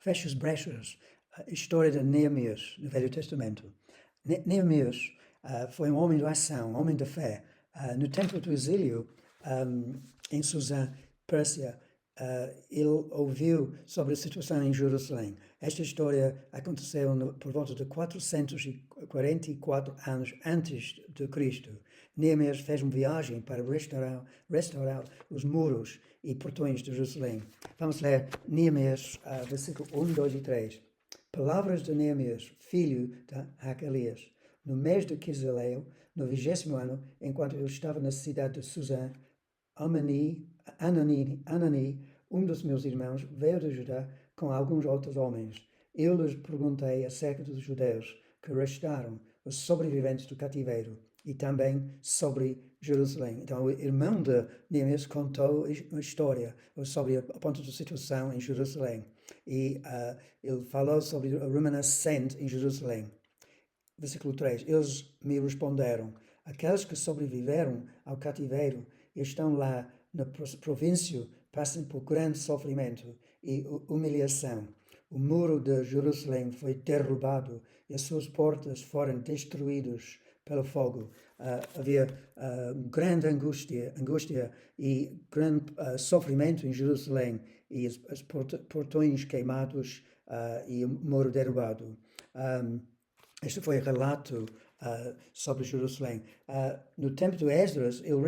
fecha as brechas. A história de Neemias, no Velho Testamento. Neemias foi um homem de ação, um homem de fé. No tempo do exílio, em Suzã, Pérsia, ele ouviu sobre a situação em Jerusalém. Esta história aconteceu por volta de 444 anos antes de Cristo. Neemias fez uma viagem para restaurar os muros e portões de Jerusalém. Vamos ler Neemias, versículo 1, 2 e 3. Palavras de Neemias, filho de Hacalias. No mês de Quisleu, no 20º ano, enquanto eu estava na cidade de Suzã, Anani, um dos meus irmãos, veio de Judá com alguns outros homens. Eu lhes perguntei acerca dos judeus que restaram, os sobreviventes do cativeiro, e também sobre Jerusalém. Então, o irmão de Neemias contou uma história sobre a ponto de situação em Jerusalém. E ele falou sobre o remanescente em Jerusalém. Versículo 3. Eles me responderam: aqueles que sobreviveram ao cativeiro e estão lá na província passam por grande sofrimento e humilhação. O muro de Jerusalém foi derrubado e as suas portas foram destruídas pelo fogo. Havia grande angústia e grande sofrimento em Jerusalém e os portões queimados e o muro derrubado. Este foi o relato sobre Jerusalém. No tempo de Esdras, eu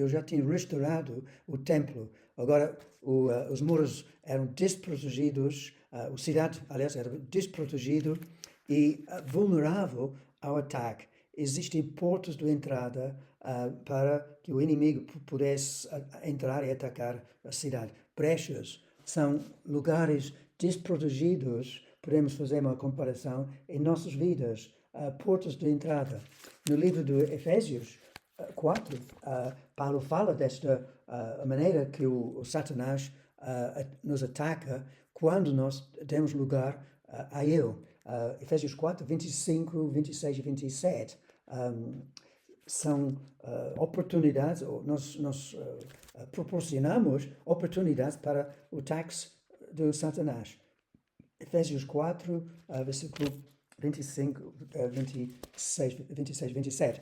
já tinha restaurado o templo. Agora, os muros eram desprotegidos, a cidade, aliás, era desprotegida e vulnerável ao ataque. Existem portas de entrada para que o inimigo pudesse entrar e atacar a cidade. Brechas são lugares desprotegidos. Podemos fazer uma comparação em nossas vidas, portas de entrada. No livro de Efésios 4, Paulo fala desta maneira que o Satanás nos ataca quando nós demos lugar a ele. Efésios 4, 25, 26 e 27 são oportunidades, nós proporcionamos oportunidades para o ataque do Satanás. Efésios 4, versículo 25, 26, 27.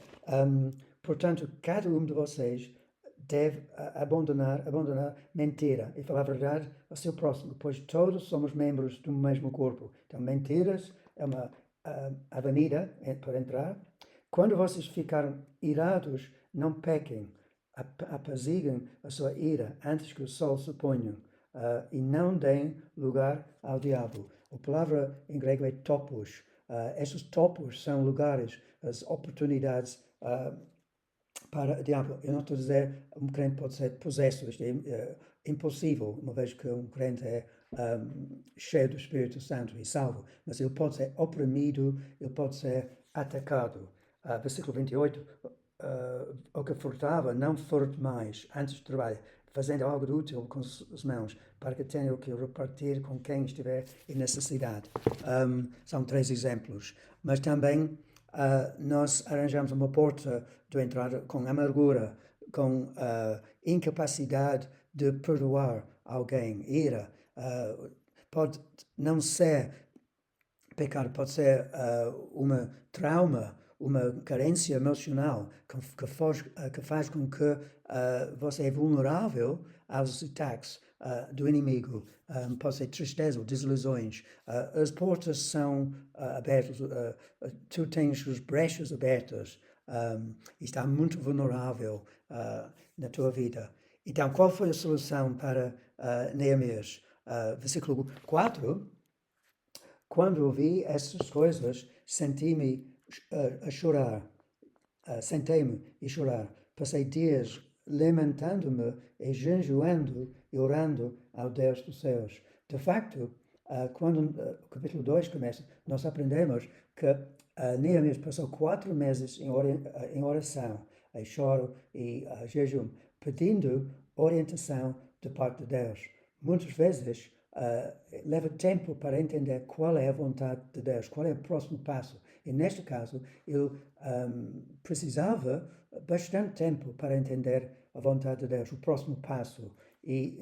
Portanto, cada um de vocês deve abandonar mentira e falar a verdade ao seu próximo, pois todos somos membros do mesmo corpo. Então, mentiras é uma avenida para entrar. Quando vocês ficarem irados, não pequem, apaziguem a sua ira antes que o sol se ponha. E não deem lugar ao diabo. A palavra em grego é topos. Esses topos são lugares, as oportunidades para o diabo. Eu não estou a dizer que um crente pode ser possesso, isto é impossível, uma vez que um crente é cheio do Espírito Santo e salvo, mas ele pode ser oprimido, ele pode ser atacado. Versículo 28, o que furtava, não furte mais, antes de trabalhar, fazendo algo de útil com as mãos, para que tenha o que repartir com quem estiver em necessidade. São 3 exemplos. Mas também nós arranjamos uma porta de entrada com amargura, com incapacidade de perdoar alguém, ira. Pode não ser pecado, pode ser uma trauma, uma carência emocional que faz com que você é vulnerável aos ataques do inimigo. Pode ser tristeza ou desilusões. As portas são abertas, tu tens as brechas abertas e está muito vulnerável na tua vida. Então, qual foi a solução para Neemias? Versículo 4. Quando ouvi essas coisas, senti-me a chorar. Sentei-me e chorar. Passei dias lamentando-me e jejuando e orando ao Deus dos céus. De facto, quando o capítulo 2 começa, nós aprendemos que Neemias passou 4 meses em oração, em choro e jejum, pedindo orientação de parte de Deus. Muitas vezes leva tempo para entender qual é a vontade de Deus, qual é o próximo passo. E neste caso, ele precisava bastante tempo para entender a vontade de Deus, o próximo passo. E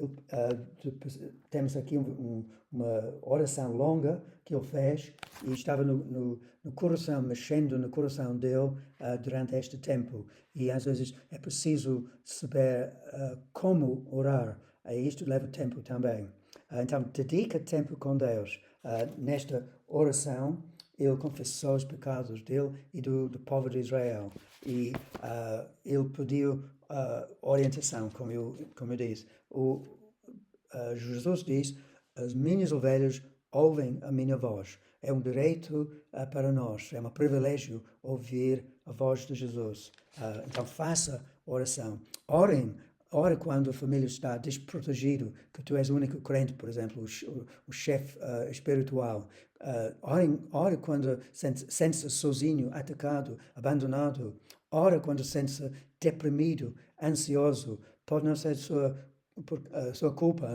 temos aqui uma oração longa que ele fez e estava no coração, mexendo no coração dele durante este tempo. E às vezes é preciso saber como orar. E isto leva tempo também. Então, dedica tempo com Deus. Nesta oração, ele confessou os pecados dele e do povo de Israel. E ele pediu orientação, como eu disse. Jesus diz, as minhas ovelhas ouvem a minha voz. É um direito para nós, é um privilégio ouvir a voz de Jesus. Então faça oração. Ore quando a família está desprotegida, que tu és o único crente, por exemplo, o chefe espiritual. Ore quando sente-se sozinho, atacado, abandonado. Ore quando sente-se deprimido, ansioso. Pode não ser sua culpa,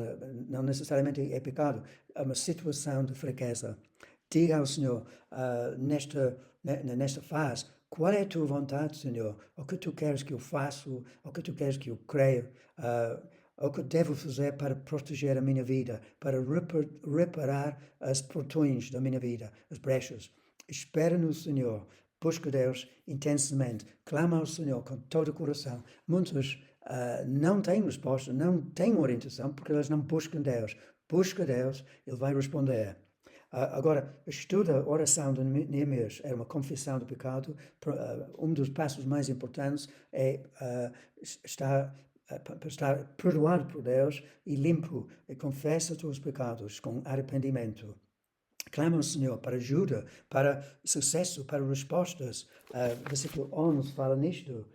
não necessariamente é pecado, é uma situação de fraqueza. Diga ao Senhor, nesta fase, qual é a tua vontade, Senhor? O que tu queres que eu faça? O que tu queres que eu creia? O que devo fazer para proteger a minha vida? Para reparar as portões da minha vida, as brechas? Espera no Senhor. Busca Deus intensamente. Clama ao Senhor com todo o coração. Muitos não têm resposta, não têm orientação, porque eles não buscam Deus. Busca Deus, Ele vai responder. Agora, estuda a oração de Neemias, era uma confissão do pecado. Um dos passos mais importantes é estar perdoado por Deus e limpo, e confessa os teus pecados com arrependimento. Clama ao Senhor para ajuda, para sucesso, para respostas. Versículo 11 fala nisto.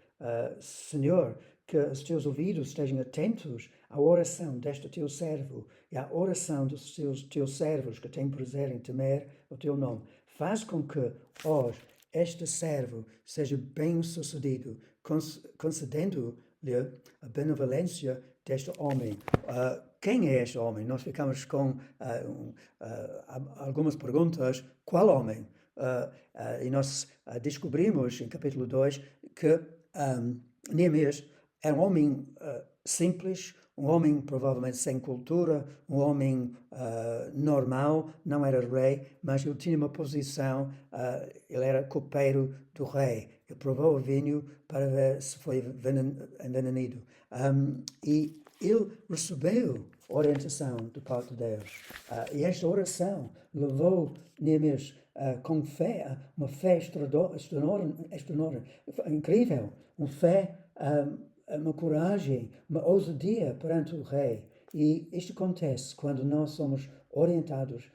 Senhor, que os teus ouvidos estejam atentos à oração deste teu servo e à oração dos teus servos que têm prazer em temer o teu nome. Faz com que hoje este servo seja bem-sucedido, concedendo-lhe a benevolência deste homem. Quem é este homem? Nós ficamos com algumas perguntas. Qual homem? E nós descobrimos em capítulo 2 que Neemias era um homem simples, um homem provavelmente sem cultura, um homem normal, não era rei, mas ele tinha uma posição, ele era copeiro do rei. Ele provou o vinho para ver se foi envenenado. E ele recebeu orientação de parte de Deus. E esta oração levou Neemias com fé, uma fé extraordinária, incrível, uma fé, uma coragem, uma ousadia perante o rei. E isto acontece quando nós somos orientados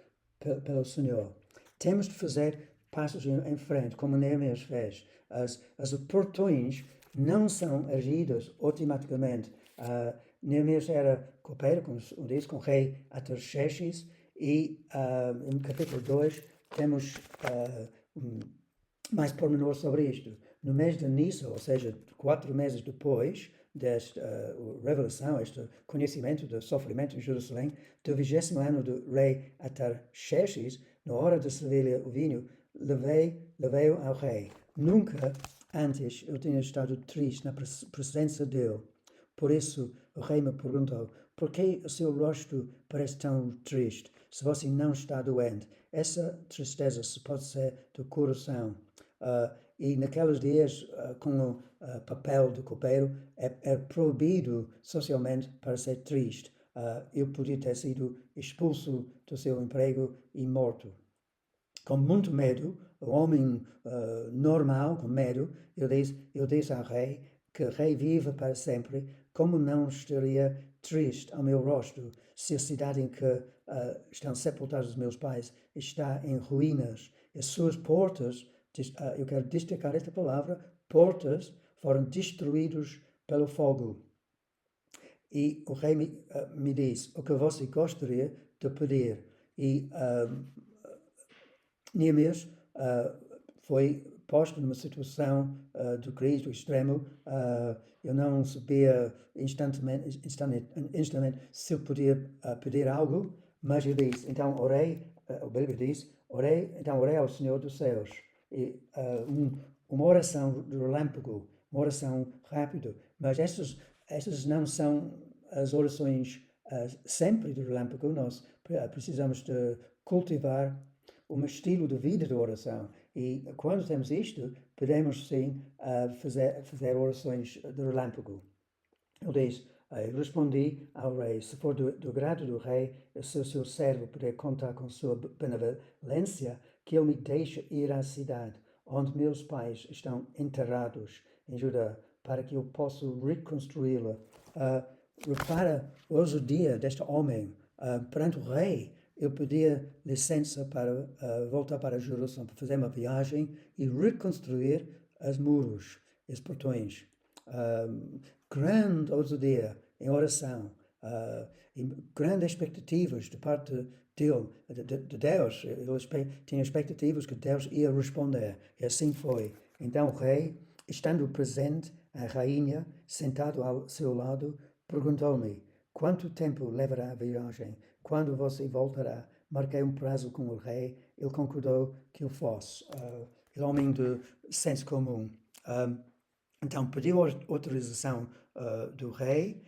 pelo Senhor. Temos de fazer passos em frente, como Neemias fez. As portões não são erguidas automaticamente. Neemias era copeiro, como diz, com o rei Artaxerxes, e no capítulo 2 temos mais pormenor sobre isto. No mês de Nisan, ou seja, 4 meses depois desta revelação, este conhecimento do sofrimento em Jerusalém, do 20º ano do rei Artaxerxes, na hora de servir o vinho, levei-o ao rei. Nunca antes eu tinha estado triste na presença dele. Por isso o rei me perguntou, por que o seu rosto parece tão triste, se você não está doente? Essa tristeza se pode ser do coração. E naqueles dias, com o papel de copeiro, é proibido socialmente para ser triste. Eu podia ter sido expulso do seu emprego e morto. Com muito medo, o homem normal, com medo, eu disse ao rei que o rei viva para sempre, como não estaria triste ao meu rosto se a cidade em que estão sepultados os meus pais está em ruínas. As suas portas, eu quero destacar esta palavra, portas foram destruídos pelo fogo. E o rei me disse, o que você gostaria de pedir? E Neemias foi posto numa situação de crise do extremo. Eu não sabia instantaneamente se eu podia pedir algo, mas eu disse, então orei, a Bíblia diz, orei ao Senhor dos céus. E, uma oração de relâmpago, uma oração rápida, mas essas não são as orações sempre do relâmpago, nós precisamos de cultivar um estilo de vida de oração. E quando temos isto, podemos sim fazer orações de relâmpago. Ele diz, respondi ao rei, se for do grado do rei, se o seu servo puder contar com sua benevolência, que ele me deixe ir à cidade onde meus pais estão enterrados em Judá, para que eu possa reconstruí-la. Repara a ousadia deste homem perante o rei. Ele pedia licença para voltar para Jerusalém, para fazer uma viagem e reconstruir os muros, os portões. Grande ousadia em oração, e grandes expectativas de parte dele, de Deus. Ele tinha expectativas que Deus ia responder, e assim foi. Então o rei, estando presente, a rainha, sentado ao seu lado, perguntou-me, quanto tempo levará a viagem? Quando você voltará? Marquei um prazo com o rei, ele concordou que eu fosse. Ele é homem de senso comum. Então pediu autorização do rei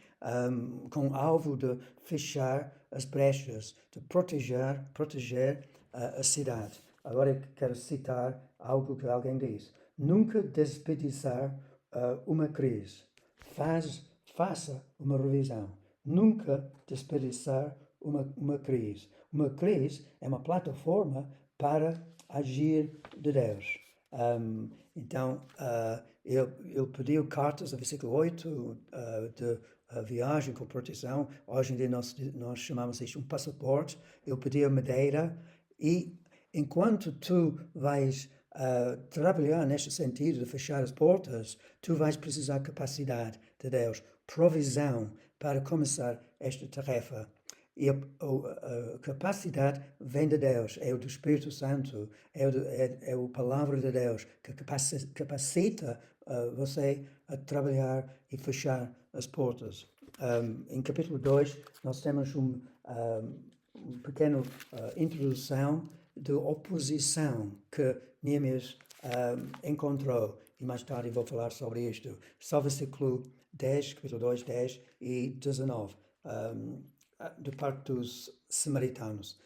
com o alvo de fechar as brechas, de proteger a cidade. Agora eu quero citar algo que alguém diz. Nunca desperdiçar uma crise. Faça uma revisão. Nunca desperdiçar uma crise. Uma crise é uma plataforma para agir de Deus. Então, ele pediu cartas, no versículo 8, de viagem com proteção. Hoje em dia nós chamamos isso um passaporte. Ele pediu madeira e enquanto tu vais trabalhar neste sentido de fechar as portas, tu vais precisar capacidade de Deus, provisão para começar esta tarefa. E a capacidade vem de Deus, é o do Espírito Santo, é a palavra de Deus que capacita você a trabalhar e fechar as portas. Em capítulo 2, nós temos uma pequena introdução de oposição que Neemias encontrou, e mais tarde vou falar sobre isto. Só versículo 10, capítulo 2, 10 e 19. De parte dos samaritanos.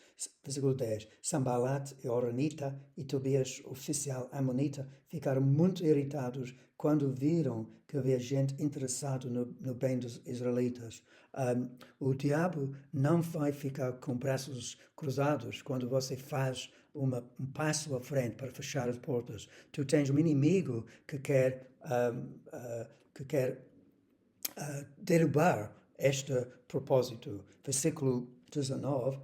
Versículo 10. Sambalat e Horonita e Tobias, oficial amonita, ficaram muito irritados quando viram que havia gente interessada no bem dos israelitas. O diabo não vai ficar com braços cruzados quando você faz um passo à frente para fechar as portas. Tu tens um inimigo que quer derrubar este propósito. Versículo 19,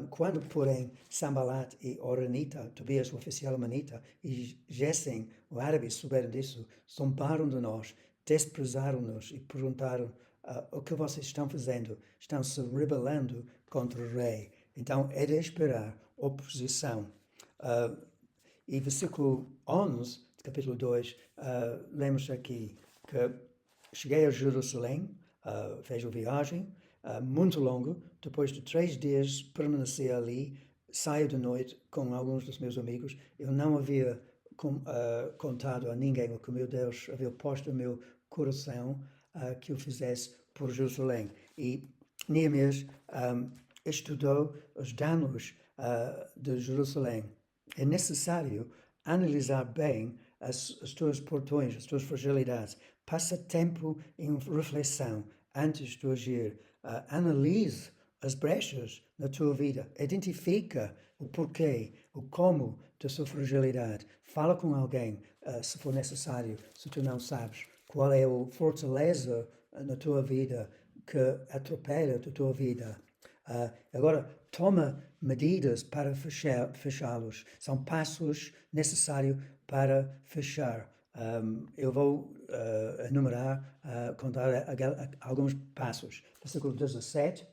quando, porém, Sambalat e Horonita, Tobias, o oficial amonita, e Gesem, o árabe, souberam disso, zombaram de nós, desprezaram-nos e perguntaram o que vocês estão fazendo? Estão se rebelando contra o rei. Então, é de esperar oposição. E versículo 11, capítulo 2, lemos aqui que cheguei a Jerusalém, fez a viagem, muito longo. Depois de 3 dias permaneci ali, saio de noite com alguns dos meus amigos. Eu não havia contado a ninguém o que meu Deus havia posto no meu coração que eu fizesse por Jerusalém. E Neemias estudou os danos de Jerusalém. É necessário analisar bem as tuas portões, as tuas fragilidades. Passa tempo em reflexão antes de agir. Analise as brechas na tua vida. Identifica o porquê, o como da sua fragilidade. Fala com alguém, se for necessário, se tu não sabes. Qual é a fortaleza na tua vida que atropela a tua vida. Agora, toma medidas para fechá-los. São passos necessários para fechar. Eu vou enumerar, contar alguns passos. Versículo 17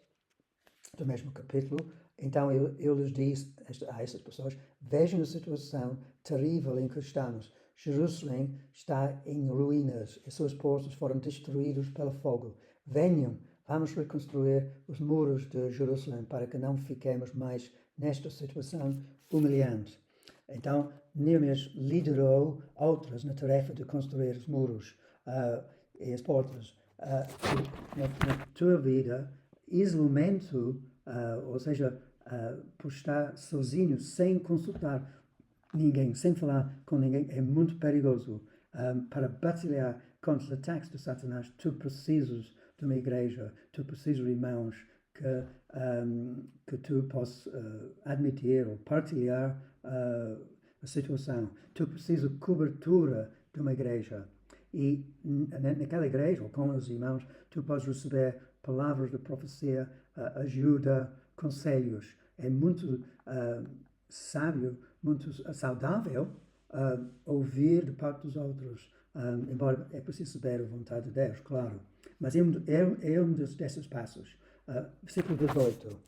do mesmo capítulo. Então eu lhes disse a essas pessoas: vejam a situação terrível em que estamos. Jerusalém está em ruínas e suas portas foram destruídas pelo fogo. Venham, vamos reconstruir os muros de Jerusalém para que não fiquemos mais nesta situação humilhante. Então, Neemias liderou outras na tarefa de construir os muros e as portas. na tua vida, isolamento, ou seja, por estar sozinho, sem consultar ninguém, sem falar com ninguém, é muito perigoso. Para batalhar contra os ataques de Satanás, tu precisas de uma igreja, tu precisas de irmãos que tu possas admitir ou partilhar a situação. Tu precisas de cobertura de uma igreja. E naquela igreja, ou com os irmãos, tu podes receber palavras de profecia, ajuda, conselhos. É muito sábio, muito saudável ouvir de parte dos outros, embora é preciso saber a vontade de Deus, claro. Mas é um desses passos. Versículo 18.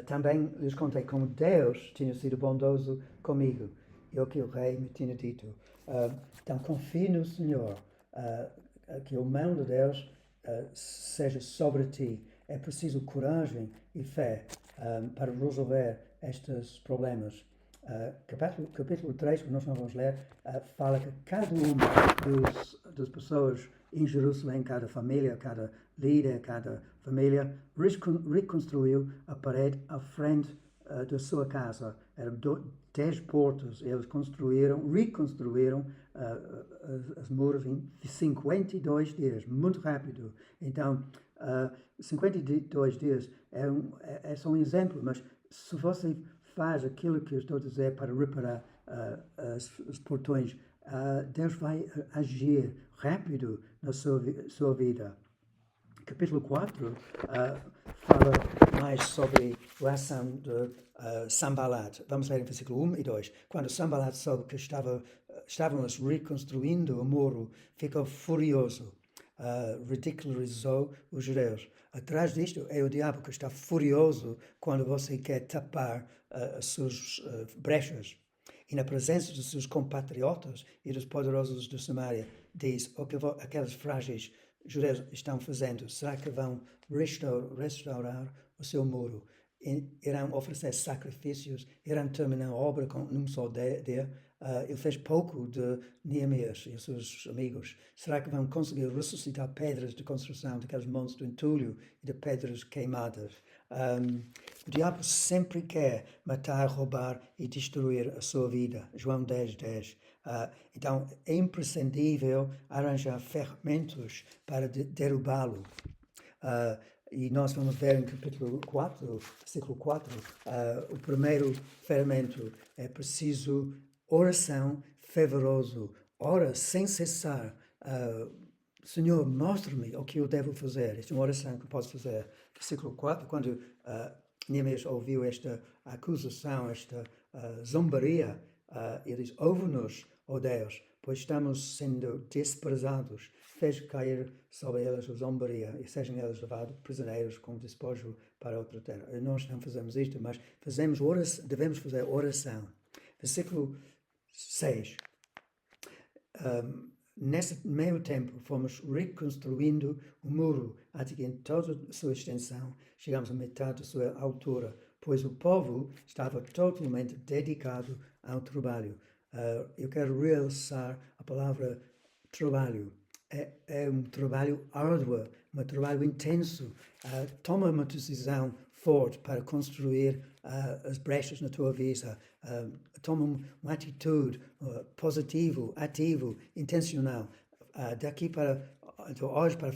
Também lhes contei como Deus tinha sido bondoso comigo e o que o rei me tinha dito. Então confie no Senhor, que o mão de Deus seja sobre ti. É preciso coragem e fé para resolver estes problemas. Capítulo 3, que nós não vamos ler, fala que cada uma das pessoas em Jerusalém, cada família, cada líder, cada família, reconstruiu a parede à frente da sua casa. Eram 10 portas. Eles reconstruíram as muros em 52 dias, muito rápido. Então, 52 dias é só um exemplo, mas se você faz aquilo que eu estou a dizer para reparar os portões, Deus vai agir rápido na sua vida. Capítulo 4 fala mais sobre a ação de Sanballat. Vamos ler em versículo 1 e 2. Quando Sanballat soube que estávamos reconstruindo o muro, ficou furioso. Ridicularizou os judeus. Atrás disto é o diabo que está furioso quando você quer tapar as suas brechas. E na presença dos seus compatriotas e dos poderosos de Samaria, diz o que aqueles frágeis judeus estão fazendo. Será que vão restaurar o seu muro? Irão oferecer sacrifícios? Irão terminar a obra num só dia? Ele fez pouco de Neemias e os seus amigos. Será que vão conseguir ressuscitar pedras de construção daqueles montes do entulho e de pedras queimadas? O diabo sempre quer matar, roubar e destruir a sua vida. João 10:10. Então, é imprescindível arranjar ferramentas para derrubá-lo. E nós vamos ver em capítulo 4, versículo 4, o primeiro ferramenta é preciso oração fervoroso. Ora sem cessar. Senhor, mostra-me o que eu devo fazer. Esta é uma oração que posso fazer. Versículo 4, quando Neemias ouviu esta acusação, esta zombaria, ele diz, ouve-nos, ó Deus, pois estamos sendo desprezados. Fez cair sobre eles a zombaria e sejam eles levados prisioneiros com despojo para outra terra. Nós não fazemos isto, mas devemos fazer oração. Versículo 6. Nesse meio tempo, fomos reconstruindo o muro até que em toda a sua extensão chegamos à metade da sua altura, pois o povo estava totalmente dedicado ao trabalho. Eu quero realçar a palavra trabalho. É um trabalho árduo, um trabalho intenso. Toma uma decisão forte para construir as brechas na tua vida. Toma uma atitude positiva, ativo, intencional. De hoje para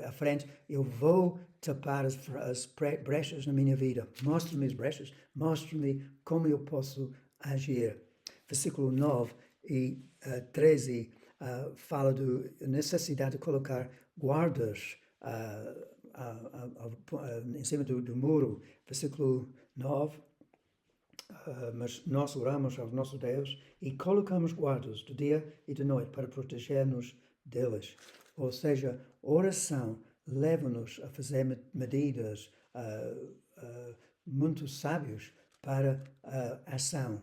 a frente, eu vou tapar as brechas na minha vida. Mostre-me as brechas, mostre-me como eu posso agir. Versículo 9 e 13 fala da necessidade de colocar guardas em cima do muro. Versículo 9. Mas nós oramos ao nosso Deus e colocamos guardas de dia e de noite para proteger-nos deles. Ou seja, oração leva-nos a fazer medidas muito sábias para ação,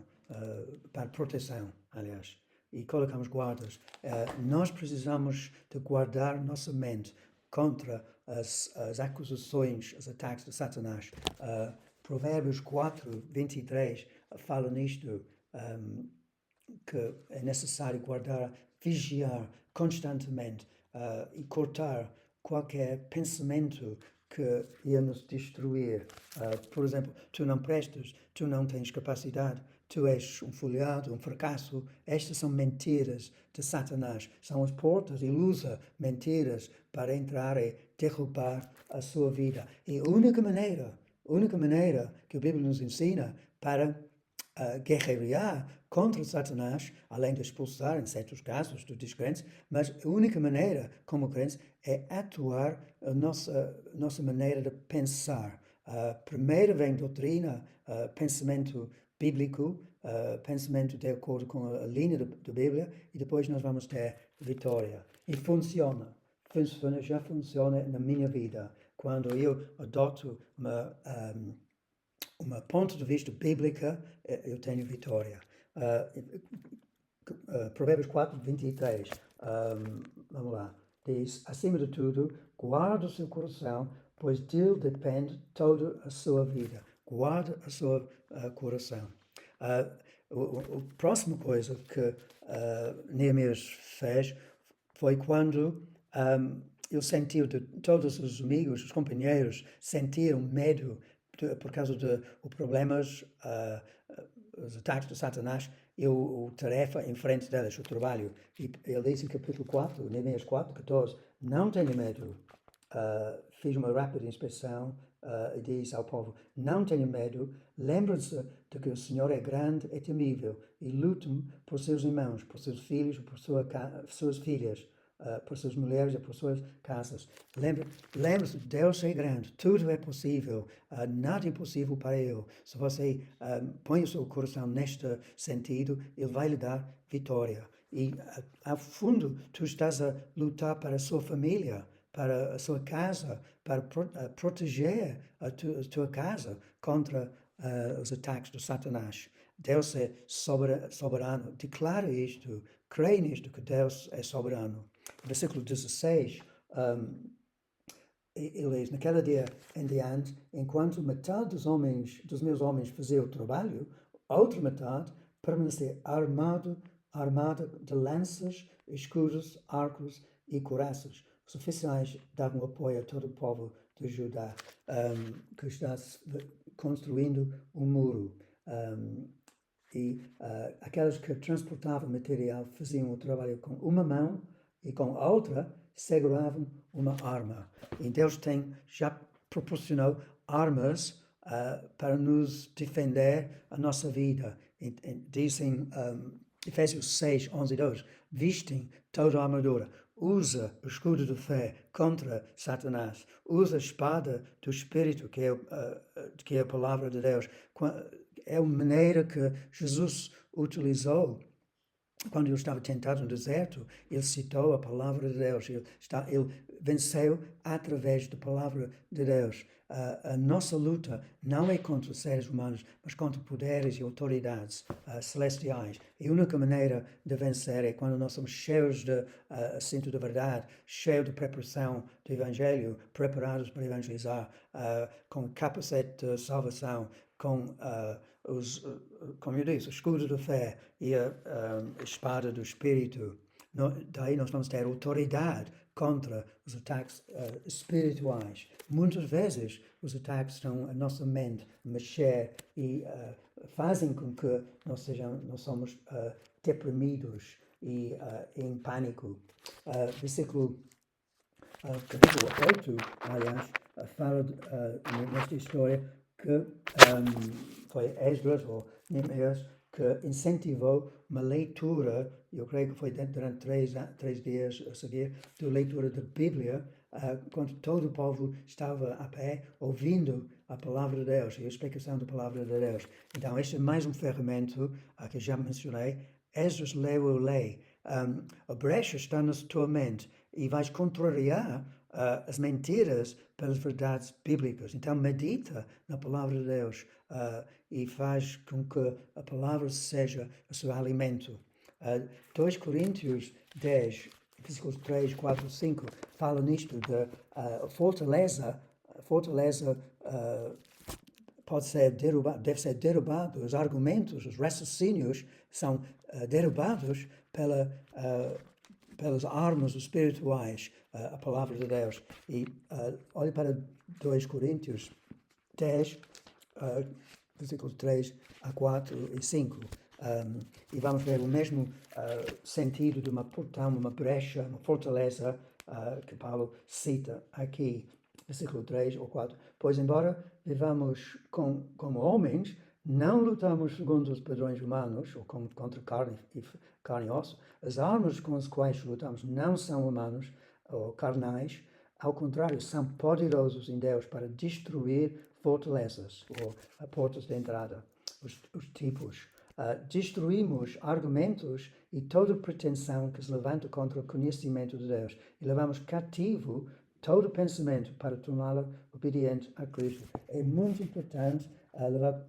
para proteção, aliás. E colocamos guardas. Nós precisamos de guardar nossa mente contra as acusações, os ataques de Satanás. Provérbios 4:23 fala nisto, que é necessário guardar, vigiar constantemente. e cortar qualquer pensamento que ia nos destruir. Por exemplo, tu não prestas, tu não tens capacidade, tu és um folhado, um fracasso. Estas são mentiras de Satanás. São as portas ilusas, mentiras, para entrar e derrubar a sua vida. E a única maneira que a Bíblia nos ensina para guerrear contra Satanás, além de expulsar, em certos casos, dos descrentes, mas a única maneira, como crentes, é atuar a nossa maneira de pensar. Primeiro vem doutrina, pensamento bíblico, pensamento de acordo com a linha da Bíblia, e depois nós vamos ter vitória. E funciona. Já funciona na minha vida. Quando eu adoto uma ponto de vista bíblica, eu tenho vitória. Provérbios 4, 23. Vamos lá. Diz, acima de tudo, guarda o seu coração, pois dele depende toda a sua vida. Guarda o seu coração. A próxima coisa que Neemias fez foi quando ele sentiu de todos os amigos, os companheiros, sentiram medo por causa dos problemas, os ataques de Satanás e a tarefa em frente deles, o trabalho. E ele diz em capítulo 4, Neemias 4, 14, não tenha medo. Fiz uma rápida inspeção e diz ao povo, não tenha medo, lembre-se de que o Senhor é grande e temível e lute por seus irmãos, por seus filhos, por suas filhas, por suas mulheres e por suas casas. Lembre-se, Deus é grande, tudo é possível, nada é impossível para Ele. Se você põe o seu coração neste sentido, Ele vai lhe dar vitória. E, ao fundo, tu estás a lutar para a sua família, para a sua casa, para proteger a tua casa contra os ataques do Satanás. Deus é soberano. Declara isto, crê nisto, que Deus é soberano. Versículo 16, ele diz, naquele dia em diante, enquanto metade dos meus homens fazia o trabalho, a outra metade permanecia armada de lanças, escudos, arcos e couraças. Os oficiais davam apoio a todo o povo de Judá, que está construindo um muro. E aqueles que transportavam material faziam o trabalho com uma mão e com a outra seguravam uma arma. E Deus já proporcionou armas para nos defender a nossa vida. Dizem Efésios 6, 11 e 12, vistem toda a armadura. Usa o escudo de fé contra Satanás. Usa a espada do Espírito, que é a palavra de Deus. É a maneira que Jesus utilizou quando ele estava tentado no deserto. Ele citou a palavra de Deus. Ele venceu através da palavra de Deus. A nossa luta não é contra os seres humanos, mas contra poderes e autoridades celestiais. E a única maneira de vencer é quando nós somos cheios de cinto da verdade, cheios de preparação do Evangelho, preparados para evangelizar, com capacete de salvação, com como eu disse, o escudo da fé e a espada do Espírito. Daí nós vamos ter autoridade contra os ataques espirituais. Muitas vezes os ataques estão a nossa mente mexer e fazem com que nós somos deprimidos e em pânico. Capítulo 8, aliás, fala nesta história que foi Esdras ou Neemias que incentivou uma leitura, eu creio que foi durante 3 dias a seguir, de leitura da Bíblia, quando todo o povo estava a pé, ouvindo a palavra de Deus e a explicação da palavra de Deus. Então, este é mais um ferramenta que já mencionei. Esdras leu a lei. A brecha está na tua mente e vais contrariar as mentiras pelas verdades bíblicas. Então, medita na palavra de Deus e faz com que a palavra seja o seu alimento. 2 Coríntios 10, versículos 3, 4, 5, fala nisto de fortaleza. Fortaleza deve ser derrubado. Os argumentos, os raciocínios são derrubados pelas armas espirituais, a palavra de Deus. E olhe para 2 Coríntios 10, versículos 3 a 4 e 5. E vamos ver o mesmo sentido de uma portão, uma brecha, uma fortaleza que Paulo cita aqui, versículo 3 ou 4. Pois embora vivamos como homens, não lutamos segundo os padrões humanos, ou contra carne e osso. As armas com as quais lutamos não são humanos ou carnais, ao contrário, são poderosos em Deus para destruir fortalezas, ou portas de entrada, os tipos. Destruímos argumentos e toda pretensão que se levanta contra o conhecimento de Deus e levamos cativo todo pensamento para torná-lo obediente a Cristo. É muito importante levar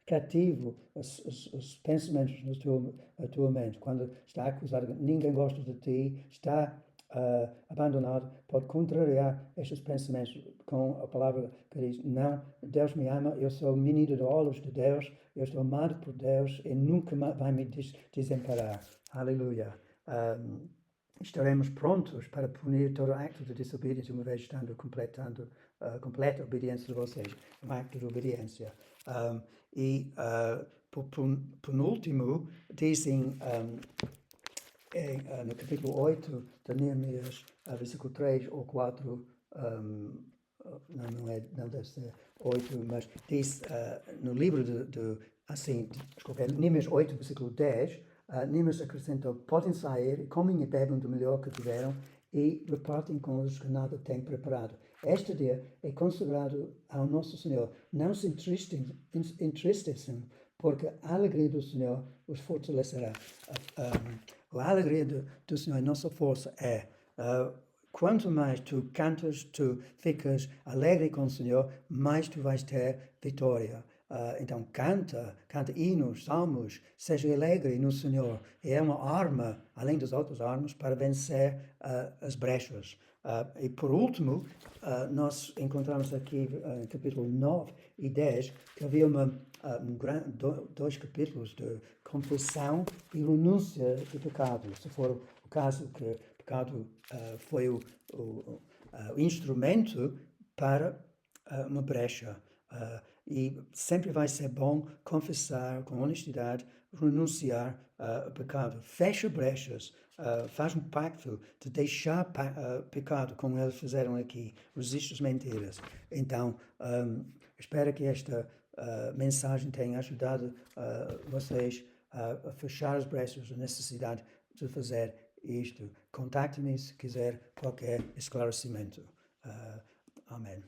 cativo os pensamentos na tua mente. Quando está acusado, ninguém gosta de ti, está abandonado, pode contrariar estes pensamentos com a palavra que diz: não, Deus me ama, eu sou menino de olhos de Deus, eu estou amado por Deus e nunca vai me desamparar. Aleluia. Estaremos prontos para punir todo acto de desobediência, uma vez estando completa obediência de vocês, um acto de obediência. Por último, dizem no capítulo 8 de Neemias, versículo 3 ou 4, não deve ser 8, mas diz no livro desculpa, Neemias 8, versículo 10, Neemias acrescentou: podem sair, comem e bebem do melhor que tiveram e repartem com os que nada têm preparado. Este dia é consagrado ao nosso Senhor. Não se entristeçam, porque a alegria do Senhor os fortalecerá. A alegria do Senhor, a nossa força é... quanto mais tu cantas, tu ficas alegre com o Senhor, mais tu vais ter vitória. Então canta hinos, salmos, seja alegre no Senhor. É uma arma, além das outras armas, para vencer as brechas. E por último, nós encontramos aqui no capítulo 9 e 10 que havia dois capítulos de confissão e renúncia de pecado. Se for o caso que o pecado foi o instrumento para uma brecha. E sempre vai ser bom confessar com honestidade, renunciar ao pecado. Fecha brechas, faz um pacto de deixar pecado, como eles fizeram aqui. Resiste às mentiras. Então, espero que esta mensagem tenha ajudado vocês a fechar as brechas, a necessidade de fazer isto. Contacte-me se quiser qualquer esclarecimento. Amém.